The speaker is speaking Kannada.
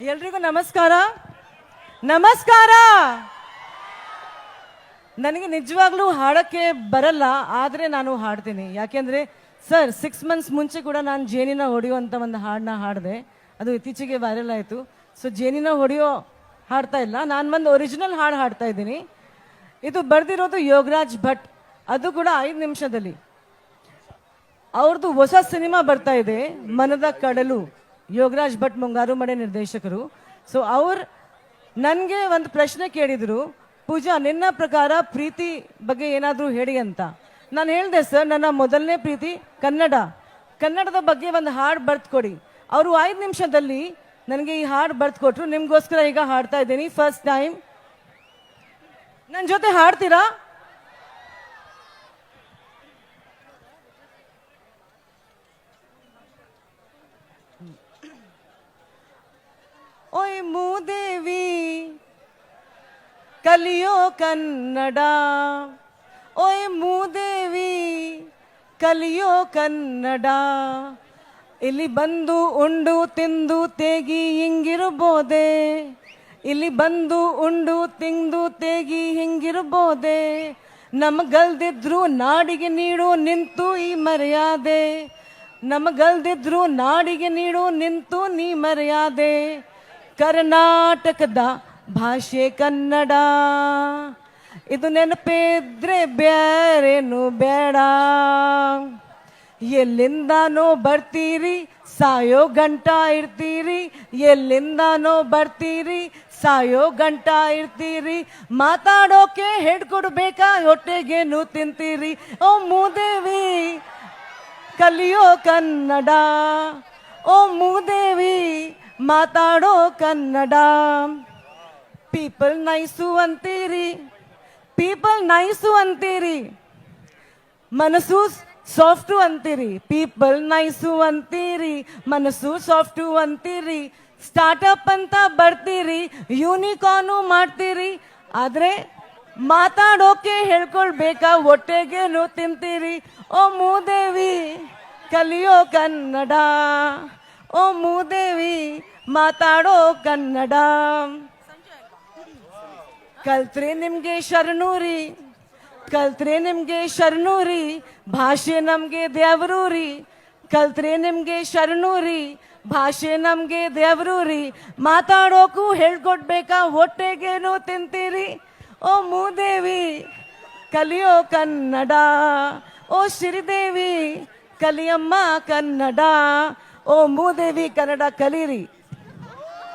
ಎಲ್ರಿಗೂ ನಮಸ್ಕಾರ. ನಮಸ್ಕಾರ. ನನಗೆ ನಿಜವಾಗ್ಲೂ ಹಾಡಕ್ಕೆ ಬರಲ್ಲ, ಆದರೆ ನಾನು ಹಾಡ್ತೀನಿ. ಯಾಕೆಂದ್ರೆ ಸರ್ 6 ಮಂತ್ಸ್ ಮುಂಚೆ ಕೂಡ ನಾನು ಜೇನಿನ ಹೊಡೆಯುವಂಥ ಒಂದು ಹಾಡನ್ನ ಹಾಡಿದೆ. ಅದು ಇತ್ತೀಚೆಗೆ ವೈರಲ್ ಆಯಿತು. ಸೊ ಜೇನಿನ ಹೊಡೆಯೋ ಹಾಡ್ತಾ ಇಲ್ಲ, ನಾನು ಒಂದು ಒರಿಜಿನಲ್ ಹಾಡು ಹಾಡ್ತಾ ಇದ್ದೀನಿ. ಇದು ಬರೆದಿರೋದು ಯೋಗರಾಜ್ ಭಟ್. ಅದು ಕೂಡ 5 ನಿಮಿಷದಲ್ಲಿ. ಅವ್ರದ್ದು ಹೊಸ ಸಿನಿಮಾ ಬರ್ತಾ ಇದೆ, ಮನದ ಕಡಲು. ಯೋಗರಾಜ್ ಭಟ್ ಮುಂಗಾರು ಮಡೆ ನಿರ್ದೇಶಕರು. ಸೊ ಅವ್ರು ನನಗೆ ಒಂದು ಪ್ರಶ್ನೆ ಕೇಳಿದ್ರು, ಪೂಜಾ ನಿನ್ನ ಪ್ರಕಾರ ಪ್ರೀತಿ ಬಗ್ಗೆ ಏನಾದರೂ ಹೇಳಿ ಅಂತ. ನಾನು ಹೇಳಿದೆ, ಸರ್ ನನ್ನ ಮೊದಲನೇ ಪ್ರೀತಿ ಕನ್ನಡದ ಬಗ್ಗೆ ಒಂದು ಹಾಡು ಬರ್ದು ಕೊಡಿ. ಅವರು 5 ನಿಮಿಷದಲ್ಲಿ ನನಗೆ ಈ ಹಾಡು ಬರ್ದು ಕೊಟ್ಟರು. ನಿಮ್ಗೋಸ್ಕರ ಈಗ ಹಾಡ್ತಾ ಇದ್ದೀನಿ. ಫಸ್ಟ್ ಟೈಮ್ ನನ್ನ ಜೊತೆ ಹಾಡ್ತೀರಾ? ಓಯ್ ಮೂದೇವಿ ಕಲಿಯೋ ಕನ್ನಡ, ಓಯ್ ಮೂದೇವಿ ಕಲಿಯೋ ಕನ್ನಡ. ಇಲ್ಲಿ ಬಂದು ಉಂಡು ತಿಂದು ತೇಗಿ ಹಿಂಗಿರ್ಬೋದೆ, ಇಲ್ಲಿ ಬಂದು ಉಂಡು ತಿಂದು ತೇಗಿ ಹಿಂಗಿರ್ಬೋದೆ. ನಮಗಲ್ದಿದ್ರು ನಾಡಿಗೆ ನೀಡು ನಿಂತು ಈ ಮರ್ಯಾದೆ, ನಮಗಲ್ದಿದ್ರು ನಾಡಿಗೆ ನೀಡು ನಿಂತು ನೀ ಮರ್ಯಾದೆ. ಕರ್ನಾಟಕದ ಭಾಷೆ ಕನ್ನಡ, ಇದು ನೆನಪಿದ್ರೆ ಬ್ಯಾರೇನು ಬೇಡ. ಎಲ್ಲಿಂದಾನೋ ಬರ್ತೀರಿ ಸಾಯೋ ಗಂಟ ಇರ್ತೀರಿ, ಎಲ್ಲಿಂದಾನೋ ಬರ್ತೀರಿ ಸಾಯೋ ಗಂಟ ಇರ್ತೀರಿ. ಮಾತಾಡೋಕೆ ಕೊಡ್ಬೇಕಾ ಹೊಟ್ಟೆಗೇನು ತಿಂತೀರಿ. ಓ ಮೂದೇವಿ ಕಲಿಯೋ ಕನ್ನಡ, ಓ ಮೂದೇವಿ ಮಾತಾಡೋ ಕನ್ನಡ. ಪೀಪಲ್ ನೈಸು ಅಂತೀರಿ, ಪೀಪಲ್ ನೈಸು ಅಂತೀರಿ, ಮನಸ್ಸು ಸಾಫ್ಟು ಅಂತೀರಿ. ಪೀಪಲ್ ನೈಸು ಅಂತೀರಿ, ಮನಸ್ಸು ಸಾಫ್ಟು ಅಂತೀರಿ. ಸ್ಟಾರ್ಟಪ್ ಅಂತ ಬರ್ತೀರಿ, ಯೂನಿಕಾರ್ನು ಮಾಡ್ತೀರಿ. ಆದ್ರೆ ಮಾತಾಡೋಕೆ ಹೇಳ್ಕೊಳ್ಬೇಕಾ ಹೊಟ್ಟೆಗೇನು ತಿಂತೀರಿ. ಓ ಮೂದೇವಿ ಕಲಿಯೋ ಕನ್ನಡ, ಓ ಮೂದೇವಿ ಮಾತಾಡೋ ಕನ್ನಡ. ಕಲ್ತ್ರೆ ನಿಮ್ಗೆ ಶರಣೂರಿ, ಕಲ್ತ್ರೆ ನಿಮ್ಗೆ ಶರಣೂರಿ, ಭಾಷೆ ನಮ್ಗೆ ದೇವರೂರಿ. ಕಲ್ತ್ರೆ ನಿಮ್ಗೆ ಶರಣೂರಿ, ಭಾಷೆ ನಮ್ಗೆ ದೇವರೂರಿ. ಮಾತಾಡೋಕು ಹೇಳ್ಕೊಡ್ಬೇಕಾ ಹೊಟ್ಟೆಗೇನು ತಿಂತೀರಿ. ಓ ಮೂದೇವಿ ಕಲಿಯೋ ಕನ್ನಡ, ಓ ಶ್ರೀದೇವಿ ಕಲಿಯಮ್ಮ ಕನ್ನಡ. ಓ ಮೂದೇವಿ ಕನ್ನಡ ಕಲೀರಿ.